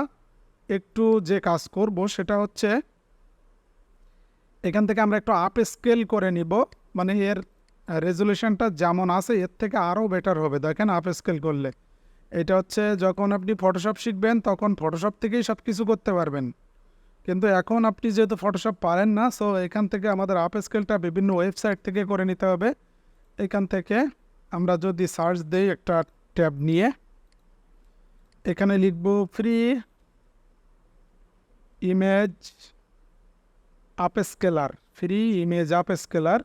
একটু যে কাজ করব সেটা হচ্ছে এখান থেকে আমরা একটু আপ স্কেল করে নিব, মানে এর রেজুলেশনটা যেমন আছে এর থেকে আরও বেটার হবে। দেখেন আপ স্কেল করলে এটা হচ্ছে যখন আপনি ফটোশপ শিখবেন তখন ফটোশপ থেকেই সব কিছু করতে পারবেন, কিন্তু এখন আপনি যেহেতু ফটোশপ পারেন না, সো এখান থেকে আমাদের আপ স্কেলটা বিভিন্ন ওয়েবসাইট থেকে করে নিতে হবে। এখান থেকে আমরা যদি সার্চ দিই একটা ট্যাব নিয়ে, এখানে লিখব free image up scalar, free image up scalar.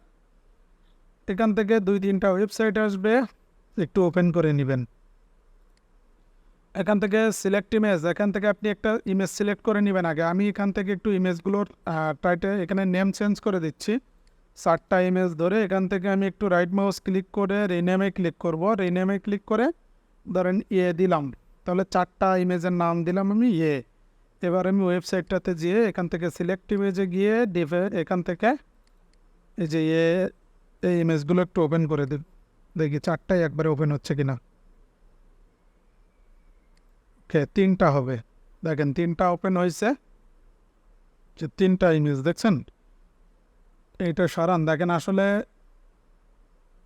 এখান থেকে 2-3টা ওয়েবসাইট আসবে, একটু ওপেন করে নেবেন। এখান থেকে সিলেক্ট ইমেজ, এখান থেকে আপনি একটা ইমেজ সিলেক্ট করে নেবেন আগে। আমি এখান থেকে একটু ইমেজগুলোর টাইটেল এখানে নেম চেঞ্জ করে দিচ্ছি, 4টা ইমেজ ধরে। এখান থেকে আমি একটু রাইট মাউস ক্লিক করে রিনেমে ক্লিক করব, রিনেমে ক্লিক করে ধরেন দিলাম, তাহলে 4টা ইমেজের নাম দিলাম আমি এবার আমি ওয়েবসাইটটাতে যেয়ে এখান থেকে সিলেক্ট ইমেজে গিয়ে এখান থেকে এই যে এই ইমেজগুলো একটু ওপেন করে দিই, দেখি 4টাই একবারে ওপেন হচ্ছে কিনা। ওকে, 3টা হবে, দেখেন 3টা ওপেন হয়েছে, যে 3টা ইমেজ দেখছেন। এইটা সরান, দেখেন আসলে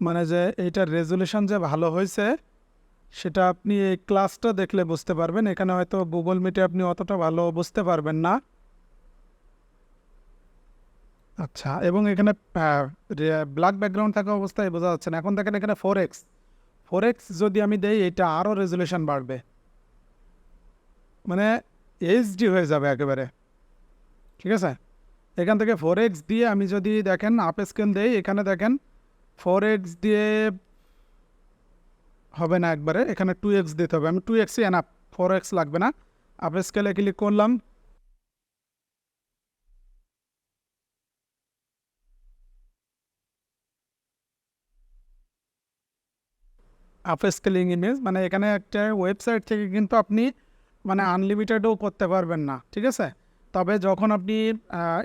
মানে যে এইটার রেজুলেশন যে ভালো হয়েছে সেটা আপনি এই ক্লাসটা দেখলে বুঝতে পারবেন। এখানে হয়তো গুগল মিটে আপনি অতটা ভালো বুঝতে পারবেন না। আচ্ছা, এবং এখানে ব্ল্যাক ব্যাকগ্রাউন্ড থাকা অবস্থায় বোঝা যাচ্ছে না। এখন দেখেন এখানে 4x যদি আমি দেই, এটা আরও রেজুলেশন বাড়বে, মানে এইচডি হয়ে যাবে একেবারে, ঠিক আছে? এখান থেকে 4x দিয়ে আমি যদি দেখেন আপ স্কেল দেই, এখানে দেখেন 4x দিয়ে হবে না একবারে, এখানে 2x দিতে হবে। আমি 2xই এনাফ, 4x লাগবে না। আপ স্কেলে ক্লিক করলাম, আপ স্কেলিং ইমেজ, মানে এখানে একটা ওয়েবসাইট থেকে কিন্তু আপনি মানে আনলিমিটেডও করতে পারবেন না, ঠিক আছে। তবে যখন আপনি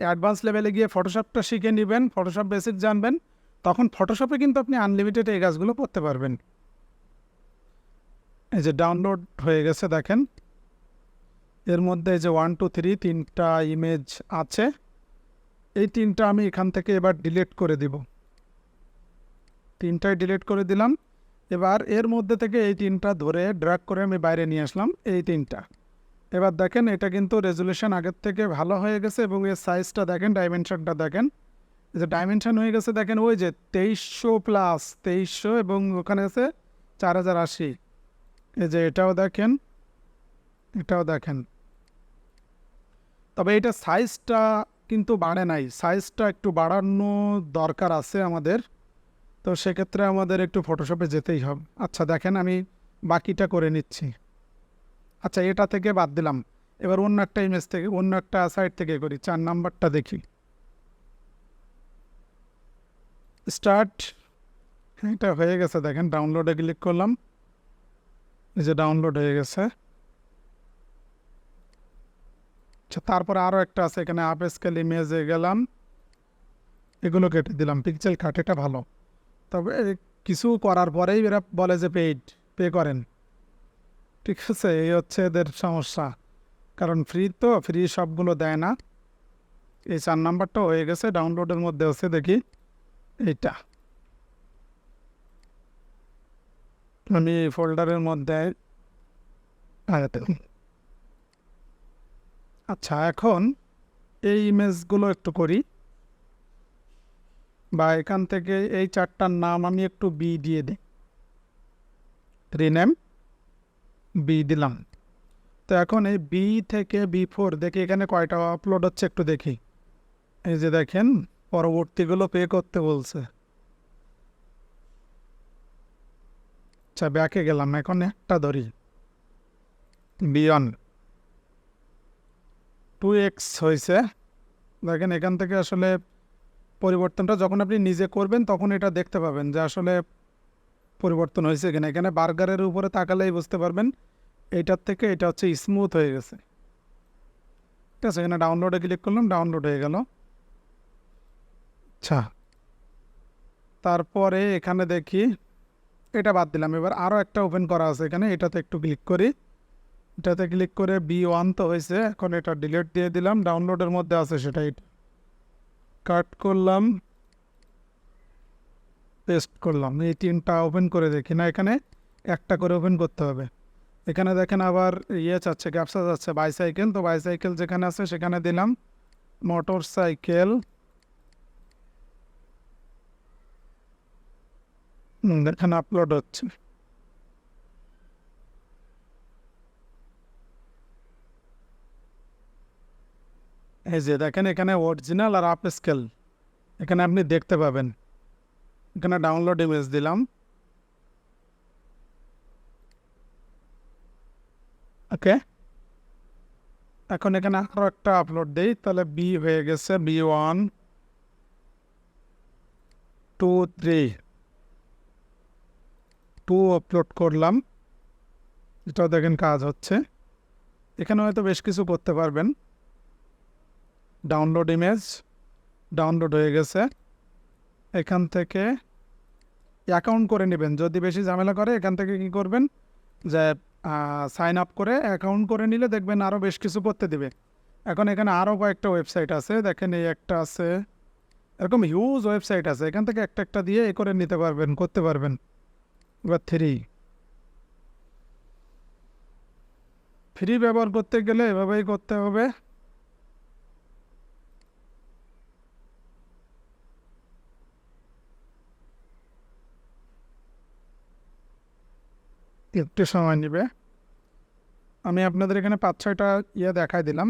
অ্যাডভান্স লেভেলে গিয়ে ফটোশপটা শিখে নেবেন, ফটোশপ বেসিক জানবেন, তখন ফটোশপে কিন্তু আপনি আনলিমিটেড এই কাজগুলো করতে পারবেন। এই যে ডাউনলোড হয়ে গেছে দেখেন, এর মধ্যে এই যে 1 2 3 তিনটা ইমেজ আছে। এই তিনটা আমি এখান থেকে এবার ডিলিট করে দিব, তিনটাই ডিলিট করে দিলাম। এবার এর মধ্যে থেকে এই তিনটা ধরে ড্র্যাগ করে আমি বাইরে নিয়ে আসলাম, এই তিনটা। এবার দেখেন এটা কিন্তু রেজুলেশন আগের থেকে ভালো হয়ে গেছে এবং এর সাইজটা দেখেন, ডাইমেনশনটা দেখেন, এই যে ডাইমেনশন হয়ে গেছে দেখেন, ওই যে 2300 প্লাস 2300 এবং ওখানে আছে 4080। এই যে এটাও দেখেন, এটাও দেখেন। তবে এটা সাইজটা কিন্তু বাড়ে নাই, সাইজটা একটু বাড়ানো দরকার আছে আমাদের। তো সেক্ষেত্রে আমাদের একটু ফটোশপে যেতেই হবে। আচ্ছা দেখেন আমি বাকিটা করে নিচ্ছি। আচ্ছা এটা থেকে বাদ দিলাম, এবার অন্য একটা ইমেজ থেকে, অন্য একটা সাইট থেকে করি। 4 নাম্বারটা দেখি, স্টার্ট। এটা হয়ে গেছে দেখেন, ডাউনলোডে ক্লিক করলাম, এই যে ডাউনলোড হয়ে গেছে। আচ্ছা তারপরে আরও একটা আছে এখানে, আপ স্কেল ইমেজে গেলাম, এগুলো কেটে দিলাম, পিক্সেল কাটেটা ভালো। তবে কিছু করার পরেই এরা বলে যে পে করেন, ঠিক আছে। এই হচ্ছে এদের সমস্যা, কারণ ফ্রি তো, ফ্রি সবগুলো দেয় না। এই 4 নাম্বারটা হয়ে গেছে, ডাউনলোডের মধ্যে আছে দেখি এইটা। আমি ফোল্ডারের মধ্যে আচ্ছা এখন এই ইমেজগুলো একটু করি, বা এখান থেকে এই 4টার নাম আমি একটু বি দিয়ে দিই, রিনেম বি দিলাম। তো এখন এই বি থেকে B4 দেখি এখানে কয়টা আপলোড হচ্ছে একটু দেখি। এই যে দেখেন পরবর্তীগুলো পে করতে বলছে। আচ্ছা ব্যাকে গেলাম, এখন একটা ধরি, B1 2x হয়েছে। দেখেন এখান থেকে আসলে পরিবর্তনটা যখন আপনি নিজে করবেন তখন এটা দেখতে পাবেন যে আসলে পরিবর্তন হয়েছে কিনা। এখানে বার্গারের উপরে তাকালেই বুঝতে পারবেন এইটার থেকে এটা হচ্ছে স্মুথ হয়ে গেছে, ঠিক আছে। এখানে ডাউনলোডে ক্লিক করলাম, ডাউনলোড হয়ে গেল। আচ্ছা তারপরে এখানে দেখি, এটা বাদ দিলাম, এবার আরও একটা ওপেন করা আছে এখানে, এটাতে একটু ক্লিক করি। এটাতে ক্লিক করে B1 তো হয়েছে, এখন এটা ডিলিট দিয়ে দিলাম। ডাউনলোডের মধ্যে আছে সেটাই কাট করলাম, পেস্ট করলাম। এই তিনটা ওপেন করে দেখি না, এখানে একটা করে ওপেন করতে হবে। এখানে দেখেন আবার ইয়ে চাচ্ছে, ক্যাপসা যাচ্ছে, বাইসাইকেল। তো বাইসাইকেল যেখানে আছে সেখানে দিলাম মোটর সাইকেল, এখানে আপলোড হচ্ছে। এই যে দেখেন এখানে অরিজিনাল আর আপ স্কেল এখানে আপনি দেখতে পাবেন। এখানে ডাউনলোড ইমেজ দিলাম, ওকে। এখন এখানে আরও একটা আপলোড দিই, তাহলে বি হয়ে গেছে, B1 2 3 2 আপলোড করলাম। এটাও দেখেন কাজ হচ্ছে। এখানে হয়তো বেশ কিছু করতে পারবেন। ডাউনলোড ইমেজ, ডাউনলোড হয়ে গেছে। এখান থেকে অ্যাকাউন্ট করে নেবেন, যদি বেশি ঝামেলা করে এখান থেকে কি করবেন যে সাইন আপ করে অ্যাকাউন্ট করে নিলে দেখবেন আরও বেশ কিছু করতে দিবে। এখন এখানে আরও কয়েকটা ওয়েবসাইট আছে দেখেন, এই একটা আছে, এরকম হিউজ ওয়েবসাইট আছে, এখান থেকে একটা একটা দিয়ে এ করে নিতে পারবেন, করতে পারবেন। এবার ফ্রি ব্যবহার করতে গেলে এভাবেই করতে হবে। একটু সময় নেবে। আমি আপনাদের এখানে 5-6টা ইয়ে দেখাই দিলাম,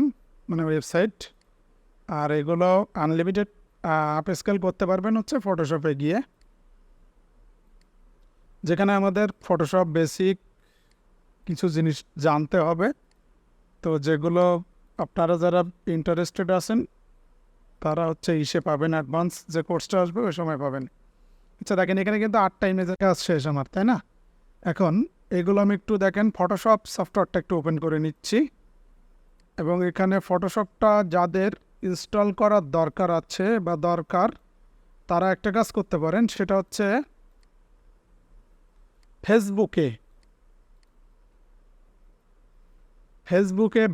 মানে ওয়েবসাইট। আর এগুলো আনলিমিটেড আপ স্কেল করতে পারবেন হচ্ছে ফটোশপে গিয়ে, যেখানে আমাদের ফটোশপ বেসিক কিছু জিনিস জানতে হবে। তো যেগুলো আপনারা যারা ইন্টারেস্টেড আছেন তারা হচ্ছে ইসে পাবেন, অ্যাডভান্স যে কোর্সটা আসবে ওই সময় পাবেন। আচ্ছা দেখেন এখানে কিন্তু 8টা ইমেজের কাজ শেষ আমার, তাই না? এখন এগুলো আমি একটু দেখেন ফটোশপ সফটওয়্যারটা একটু ওপেন করে নিচ্ছি এবং এখানে ফটোশপটা যাদের ইনস্টল করার দরকার আছে বা দরকার তারা একটা কাজ করতে পারেন, সেটা হচ্ছে ফেসবুকে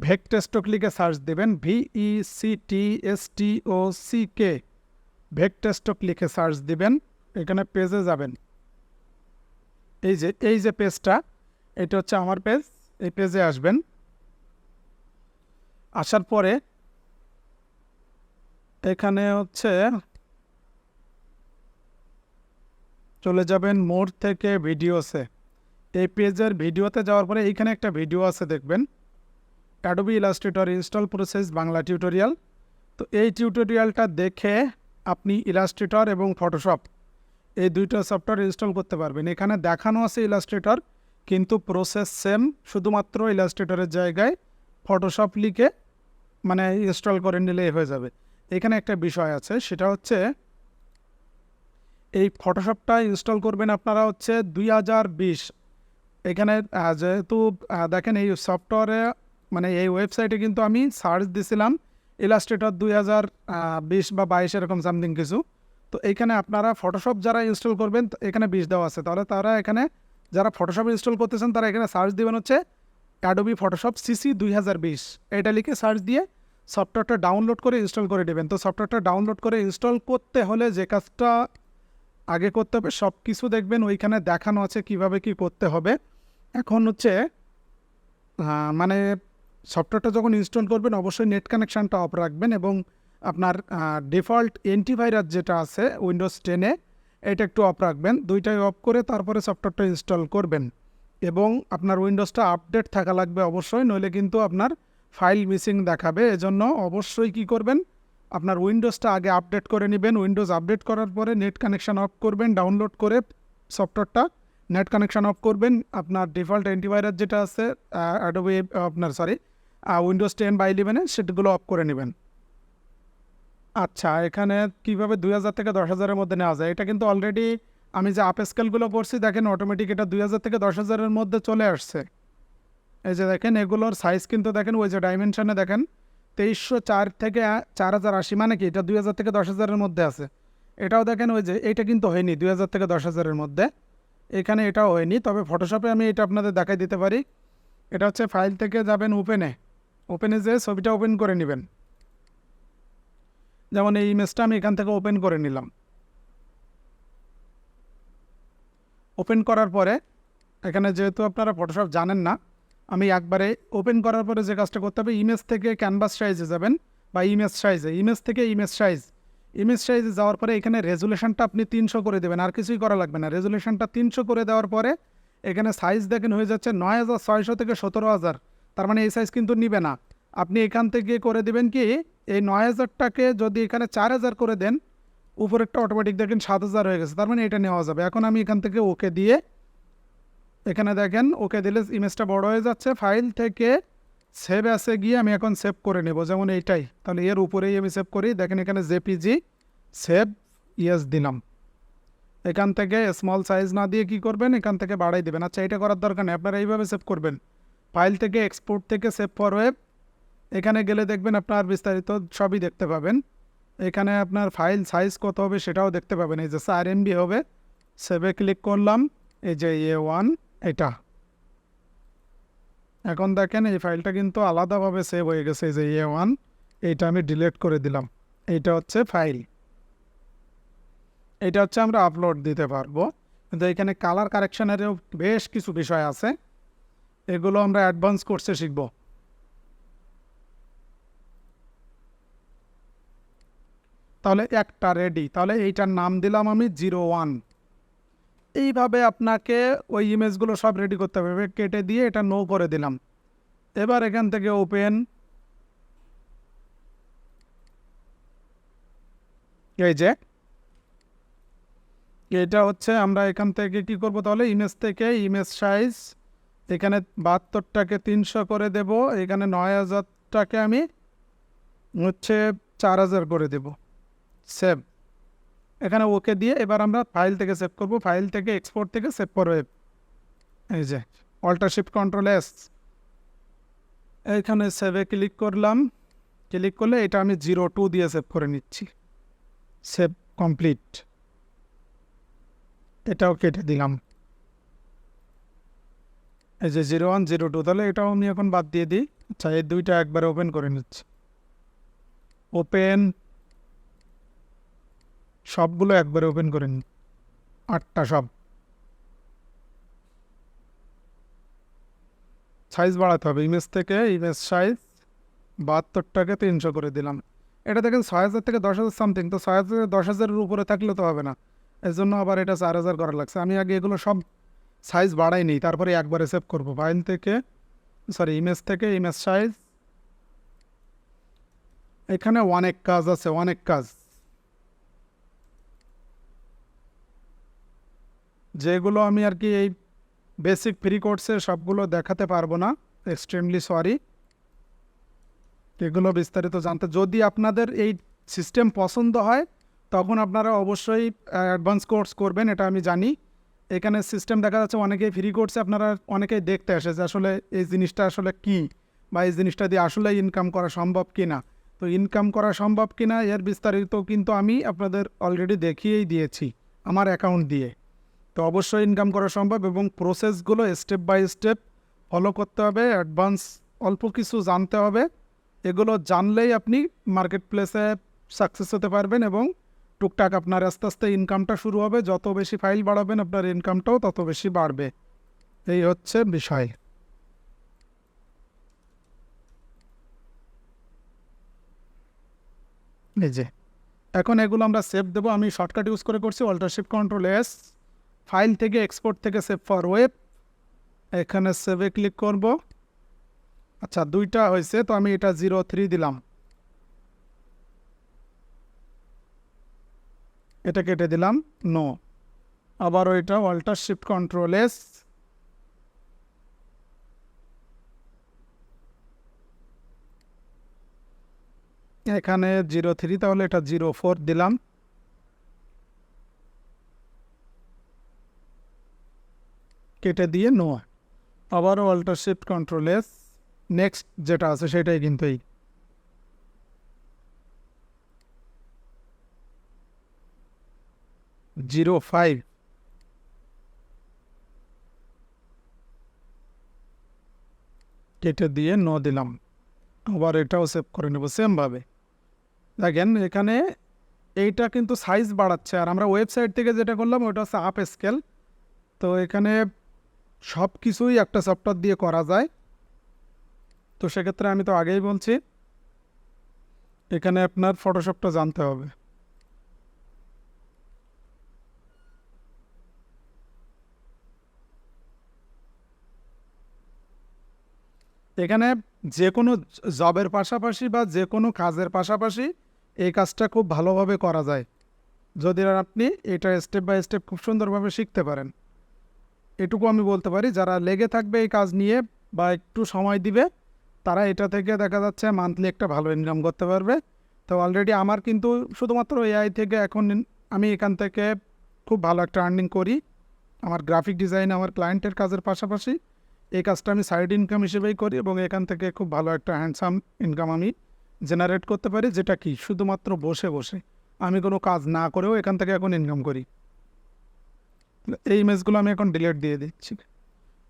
ভেকটেস্টক লিখে সার্চ দেবেন, VECTSTOCK ভেকটেস্টক লিখে সার্চ দিবেন। এখানে পেজে যাবেন, এই যে পেজটা, এটা হচ্ছে আমার পেজ। এই পেজে আসবেন, আসার পরে এখানে হচ্ছে চলে যাবেন মোর থেকে ভিডিওসে। এই পেজের ভিডিওতে যাওয়ার পরে এইখানে একটা ভিডিও আছে দেখবেন, Adobe Illustrator install process Bangla tutorial. তো এই টিউটোরিয়ালটা দেখে আপনি ইলাস্ট্রেটর এবং ফটোশপ এই দুইটা সফটওয়্যার ইনস্টল করতে পারবেন। এখানে দেখানো আছে ইলাস্ট্রেটর, কিন্তু প্রসেস সেম, শুধুমাত্র ইলাস্ট্রেটরের জায়গায় ফটোশপ লিখে মানে ইনস্টল করে নিলেই হয়ে যাবে। এখানে একটা বিষয় আছে, সেটা হচ্ছে এই ফটোশপটা ইনস্টল করবেন আপনারা হচ্ছে 2020। এখানে যেহেতু দেখেন এই সফটওয়্যারে মানে এই ওয়েবসাইটে কিন্তু আমি সার্চ দিছিলাম ইলাস্ট্রেটর 2020 বা 22 এরকম সামথিং কিছু। তো এইখানে আপনারা ফটোশপ যারা ইনস্টল করবেন এখানে 20 দেওয়া আছে, তাহলে তারা এখানে যারা ফটোশপ ইনস্টল করতেছেন তারা এখানে সার্চ দিবেন হচ্ছে অ্যাডোবি ফটোশপ CC 2020, এটা লিখে সার্চ দিয়ে সফটওয়্যারটা ডাউনলোড করে ইনস্টল করে দেবেন। তো সফটওয়্যারটা ডাউনলোড করে ইনস্টল করতে হলে যে কাজটা আগে করতে হবে সব কিছু দেখবেন ওইখানে দেখানো আছে কিভাবে কি করতে হবে। এখন হচ্ছে মানে সফটওয়্যারটা যখন ইনস্টল করবেন অবশ্যই নেট কানেকশানটা অফ রাখবেন এবং আপনার ডিফল্ট অ্যান্টিভাইরাস যেটা আছে উইন্ডোজ 10-এ এটা একটু অফ রাখবেন। দুইটাই অফ করে তারপরে সফটওয়্যারটা ইনস্টল করবেন এবং আপনার উইন্ডোজটা আপডেট থাকা লাগবে অবশ্যই, নইলে কিন্তু আপনার ফাইল মিসিং দেখাবে। এজন্য অবশ্যই কি করবেন, আপনার উইন্ডোজটা আগে আপডেট করে নেবেন। উইন্ডোজ আপডেট করার পরে নেট কানেকশান অফ করবেন, ডাউনলোড করে সফটওয়্যারটা নেট কানেকশান অফ করবেন। আপনার ডিফল্ট অ্যান্টিভাইরাস যেটা আছে অ্যাডোবি আপনার উইন্ডোজ 10 বা 11-এ সেগুলো অফ করে নেবেন। আচ্ছা, এখানে কীভাবে 2000 থেকে 10,000-এর মধ্যে নেওয়া যায়, এটা কিন্তু অলরেডি আমি যে আপ স্কেলগুলো করছি দেখেন অটোমেটিক এটা 2000 থেকে 10,000-এর মধ্যে চলে আসছে। এই যে দেখেন এগুলোর সাইজ কিন্তু দেখেন ওই যে ডাইমেনশনে দেখেন 2304 থেকে 4080, মানে কি এটা 2000 থেকে 10,000-এর মধ্যে আছে। এটাও দেখেন ওই যে এইটা কিন্তু হয়নি 2000 থেকে 10,000-এর মধ্যে, এখানে এটাও হয়নি। তবে ফটোশপে আমি এটা আপনাদের দেখাই দিতে পারি। এটা হচ্ছে ফাইল থেকে যাবেন ওপেনে যে ছবিটা ওপেন করে নেবেন। যেমন এই ইমেজটা আমি এখান থেকে ওপেন করে নিলাম। ওপেন করার পরে এখানে যেহেতু আপনারা ফটোশপ জানেন না, আমি একবারে ওপেন করার পরে যে কাজটা করতে হবে, ইমেজ থেকে ক্যানভাস সাইজে যাবেন বা ইমেজ থেকে ইমেজ সাইজে যাওয়ার পরে এখানে রেজুলেশনটা আপনি 300 করে দেবেন, আর কিছুই করা লাগবে না। রেজুলেশনটা 300 করে দেওয়ার পরে এখানে সাইজ দেখেন হয়ে যাচ্ছে 9600 থেকে 17,000, তার মানে এই সাইজ কিন্তু নিবে না। আপনি এখান থেকে করে দেবেন কি, এই 9000টাকে যদি এখানে 4000 করে দেন, উপরেরটা অটোমেটিক দেখেন 7000 হয়ে গেছে, তার মানে এটা নেওয়া যাবে। এখন আমি এখান থেকে ওকে দিয়ে এখানে দেখেন ওকে দিলে ইমেজটা বড় হয়ে যাচ্ছে। ফাইল থেকে সেভ অ্যাসে গিয়ে আমি এখন সেভ করে নেব, যেমন এইটাই, তাহলে এর উপরেই আমি সেভ করি। দেখেন এখানে জেপিজি সেভ ইয়েস দিলাম। এখান থেকে স্মল সাইজ না দিয়ে কি করবেন, এখান থেকে বাড়াই দেবেন। আচ্ছা, এটা করার দরকার নেই, আপনারা এইভাবে সেভ করবেন। ফাইল থেকে এক্সপোর্ট থেকে সেভ ফর ওয়েব, এখানে গেলে দেখবেন আপনার বিস্তারিত সবই দেখতে পাবেন। এখানে আপনার ফাইল সাইজ কত হবে সেটাও দেখতে পাবেন। এই যে 4 MB হবে, সেভে ক্লিক করলাম, এই যে A1 এটা। এখন দেখেন এই ফাইলটা কিন্তু আলাদাভাবে সেভ হয়ে গেছে, এই যে A1, এইটা আমি ডিলিট করে দিলাম। এইটা হচ্ছে ফাইল, এটা হচ্ছে আমরা আপলোড দিতে পারবো। কিন্তু এখানে কালার কারেকশনেরও বেশ কিছু বিষয় আছে, এগুলো আমরা অ্যাডভান্স কোর্সে শিখব। তাহলে একটা রেডি, তাহলে এইটার নাম দিলাম আমি 01। এইভাবে আপনাকে ওই ইমেজগুলো সব রেডি করতে হবে। কেটে দিয়ে এটা নো করে দিলাম। এবার এখান থেকে ওপেন, এই যে এটা হচ্ছে আমরা এখান থেকে কি করব, তাহলে ইমেজ থেকে ইমেজ সাইজ এখানে 72টাকে 300 করে দেব, এখানে 9000টাকে আমি হচ্ছে 4000 করে দেব। সেভ, এখানে ওকে দিয়ে এবার আমরা ফাইল থেকে সেভ করব। ফাইল থেকে এক্সপোর্ট থেকে সেভ করে এই যে অল্টার শিফট কন্ট্রোল এস, এইখানে সেভে ক্লিক করলাম। ক্লিক করলে এটা আমি 02 দিয়ে সেভ করে নিচ্ছি। সেভ কমপ্লিট, এটাও কেটে দিলাম। এই যে 01 02, তাহলে এটাও আমি এখন বাদ দিয়ে দিই। আচ্ছা, এই দুইটা একবারে ওপেন করে নিচ্ছি। ওপেন, সবগুলো একবারে ওপেন করে নিই, 8টা সব। সাইজ বাড়াতে হবে, ইমেজ থেকে ইমেজ সাইজ 72টাকে 300 করে দিলাম। এটা দেখেন 6000 থেকে 10,000 সামথিং, তো 6000 10,000-এর উপরে থাকলে তো হবে না, এর জন্য আবার এটা 4000 করা লাগছে। আমি আগে এগুলো সব সাইজ বাড়াই নিই, তারপরে একবারে সেভ করব। ফাইল থেকে, সরি ইমেজ থেকে ইমেজ সাইজ, এখানে অনেক কাজ আছে, অনেক কাজ, যেগুলো আমি আর কি এই বেসিক ফ্রি কোর্সে সবগুলো দেখাতে পারবো না, এক্সট্রিমলি সরি। এগুলো বিস্তারিত জানতে, যদি আপনাদের এই সিস্টেম পছন্দ হয় তখন আপনারা অবশ্যই অ্যাডভান্স কোর্স করবেন, এটা আমি জানি। এখানে সিস্টেম দেখা যাচ্ছে অনেকেই ফ্রি কোর্সে আপনারা অনেকেই দেখতে আসে যে আসলে এই জিনিসটা আসলে কি, বা এই জিনিসটা দিয়ে আসলে ইনকাম করা সম্ভব কি না। তো ইনকাম করা সম্ভব কি না এর বিস্তারিত কিন্তু আমি আপনাদের অলরেডি দেখিয়েই দিয়েছি আমার অ্যাকাউন্ট দিয়ে। তো অবশ্যই ইনকাম করা সম্ভব, এবং প্রসেসগুলো স্টেপ বাই স্টেপ ফলো করতে হবে, অ্যাডভান্স অল্প কিছু জানতে হবে। এগুলো জানলেই আপনি মার্কেট প্লেসে সাকসেস হতে পারবেন, এবং টুকটাক আপনার আস্তে আস্তে ইনকামটা শুরু হবে। যত বেশি ফাইল বাড়াবেন আপনার ইনকামটাও তত বেশি বাড়বে, এই হচ্ছে বিষয়। এই যে এখন এগুলো আমরা সেভ দেবো, আমি শর্টকাট ইউজ করে করছি, alt shift control S. File থেকে এক্সপোর্ট থেকে সেভ ফর ওয়েব, এখানে সেভে ক্লিক করব। আচ্ছা, দুইটা হয়েছে, তো আমি এটা 03 দিলাম, এটা কেটে দিলাম, নো। আবার ওইটা অল্টার শিফট কন্ট্রোল এস, এখানে 03, তাহলে এটা 04 দিলাম, কেটে দিয়ে নো। আবারও alt shift control S, next যেটা আছে সেটাই কিন্তু এই 05, কেটে দিয়ে নো দিলাম। আবার এটাও সেভ করে নেব সেমভাবে। দেখেন এখানে এইটা কিন্তু সাইজ বাড়াচ্ছে, আর আমরা ওয়েবসাইট থেকে যেটা করলাম ওটা হচ্ছে আপ স্কেল। তো এখানে সব কিছুই একটা সফটওয়্যার দিয়ে করা যায়। তো সেক্ষেত্রে আমি তো আগেই বলছি, এখানে আপনার ফটোশপটা জানতে হবে। এখানে যে কোনো জবের পাশাপাশি বা যে কোনো কাজের পাশাপাশি এই কাজটা খুব ভালোভাবে করা যায়, যদি আপনি এটা স্টেপ বাই স্টেপ খুব সুন্দরভাবে শিখতে পারেন। এটুকু আমি বলতে পারি, যারা লেগে থাকবে এই কাজ নিয়ে বা একটু সময় দিবে, তারা এটা থেকে দেখা যাচ্ছে মান্থলি একটা ভালো ইনকাম করতে পারবে। তো অলরেডি আমার কিন্তু শুধুমাত্র এআই থেকে এখন আমি এখান থেকে খুব ভালো একটা আর্নিং করি। আমার গ্রাফিক ডিজাইন আমার ক্লায়েন্টের কাজের পাশাপাশি এই কাজটা আমি সাইড ইনকাম হিসেবেই করি, এবং এখান থেকে খুব ভালো একটা হ্যান্ডসাম ইনকাম আমি জেনারেট করতে পারি, যেটা কি শুধুমাত্র বসে বসে আমি কোনো কাজ না করেও এখান থেকে এখন ইনকাম করি। এই ইমেজগুলো আমি এখন ডিলিট দিয়ে দিচ্ছি।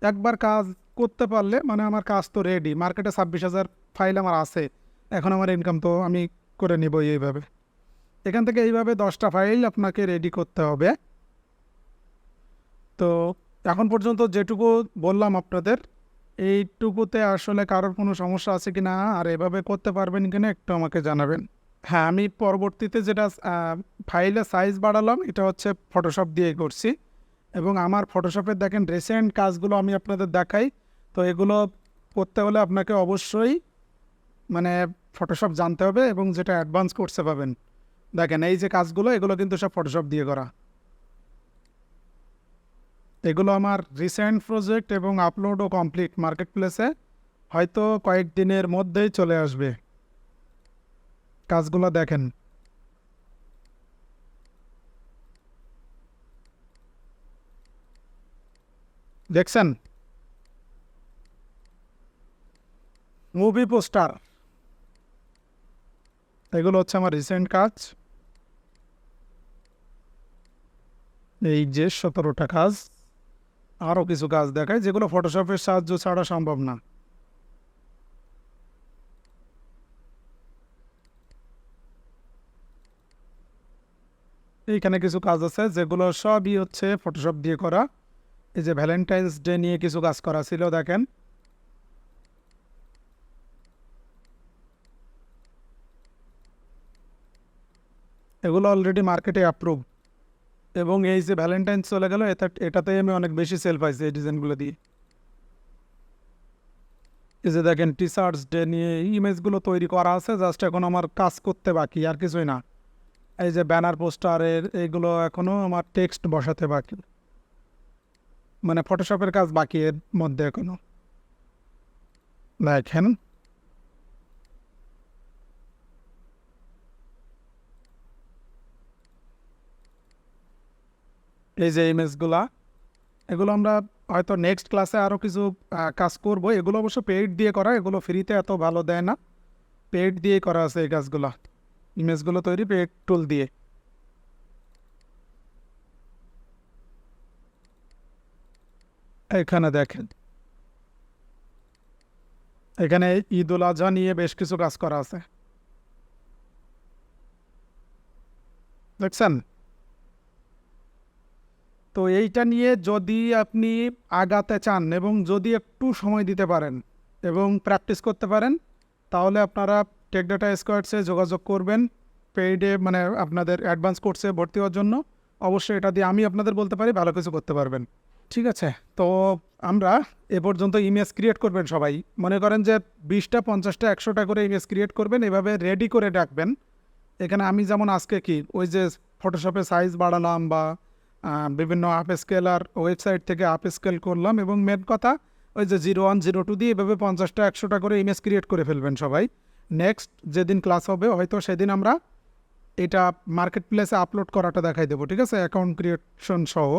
একবার কাজ করতে পারলে মানে আমার কাজ তো রেডি, মার্কেটে 26,000 ফাইল আমার আছে, এখন আমার ইনকাম তো আমি করে নিব এইভাবে। এখান থেকে এইভাবে 10টা ফাইল আপনাকে রেডি করতে হবে। তো এখন পর্যন্ত যেটুকু বললাম আপনাদের, এইটুকুতে আসলে কারোর কোনো সমস্যা আছে কি না, আর এভাবে করতে পারবেন কিনা একটু আমাকে জানাবেন। হ্যাঁ, আমি পরবর্তীতে যেটা ফাইলের সাইজ বাড়ালাম এটা হচ্ছে ফটোশপ দিয়ে করছি, এবং আমার ফটোশপের দেখেন রিসেন্ট কাজগুলো আমি আপনাদের দেখাই। তো এগুলো করতে হলে আপনাকে অবশ্যই মানে ফটোশপ জানতে হবে, এবং যেটা অ্যাডভান্স কোর্সে পাবেন। দেখেন এই যে কাজগুলো, এগুলো কিন্তু সব ফটোশপ দিয়ে করা। এগুলো আমার রিসেন্ট প্রজেক্ট, এবং আপলোডও কমপ্লিট মার্কেট প্লেসে, হয়তো কয়েকদিনের মধ্যেই চলে আসবে। কাজগুলো দেখেন। দেখছেন মুভি পোস্টার, এগুলো হচ্ছে আমার রিসেন্ট কাজ। এই যে 17টা কাজ, আরও কিছু কাজ দেখায় যেগুলো ফটোশপের সাহায্য ছাড়া সম্ভব না। এইখানে কিছু কাজ আছে যেগুলো সবই হচ্ছে ফটোশপ দিয়ে করা। এই যে ভ্যালেন্টাইন্স ডে নিয়ে কিছু কাজ করা ছিল, দেখেন এগুলো অলরেডি মার্কেটে অ্যাপ্রুভ, এবং এই যে ভ্যালেন্টাইন্স চলে গেল এটাতে আমি অনেক বেশি সেল পাইছি এই ডিজাইনগুলো দিয়ে। এই যে দেখেন টিচার্স ডে নিয়ে এই ইমেজগুলো তৈরি করা আছে, জাস্ট এখন আমার কাজ করতে বাকি, আর কিছুই না। এই যে ব্যানার পোস্টারের এইগুলো এখনও আমার টেক্সট বসাতে বাকি, মানে ফটোশপের কাজ বাকি এর মধ্যে এখনো। দেখেন এই যে ইমেজগুলা, এগুলো আমরা হয়তো নেক্সট ক্লাসে আরও কিছু কাজ করব। এগুলো অবশ্য পেইড দিয়ে করা, এগুলো ফ্রিতে এত ভালো দেয় না, পেইড দিয়ে করা আছে এই কাজগুলো, ইমেজগুলো তৈরি পেইড টুল দিয়ে। এখানে দেখেন, এখানে ঈদ উল আজহা নিয়ে বেশ কিছু কাজ করা আছে, দেখছেন। তো এইটা নিয়ে যদি আপনি আগাতে চান এবং যদি একটু সময় দিতে পারেন এবং প্র্যাকটিস করতে পারেন, তাহলে আপনারা টেক ডাটা স্কোয়াডসে যোগাযোগ করবেন পেইডে, মানে আপনাদের অ্যাডভান্স কোর্সে ভর্তি হওয়ার জন্য। অবশ্যই এটা দিয়ে আমি আপনাদের বলতে পারি ভালো কিছু করতে পারবেন। ঠিক আছে, তো আমরা এ পর্যন্ত ইমেজ ক্রিয়েট করবেন সবাই, মনে করেন যে 20টা 50টা 100টা করে ইমেজ ক্রিয়েট করবেন, এভাবে রেডি করে রাখবেন। এখানে আমি যেমন আজকে কি ওই যে ফটোশপে সাইজ বাড়ালাম বা বিভিন্ন আপ স্কেলার ওয়েবসাইট থেকে আপ স্কেল করলাম, এবং মেন কথা ওই যে 01 02 দিয়ে এভাবে 50টা 100টা করে ইমেজ ক্রিয়েট করে ফেলবেন সবাই। নেক্সট যেদিন ক্লাস হবে হয়তো সেদিন আমরা এটা মার্কেট প্লেসে আপলোড করাটা দেখাই দেবো, ঠিক আছে, অ্যাকাউন্ট ক্রিয়েশন সহ।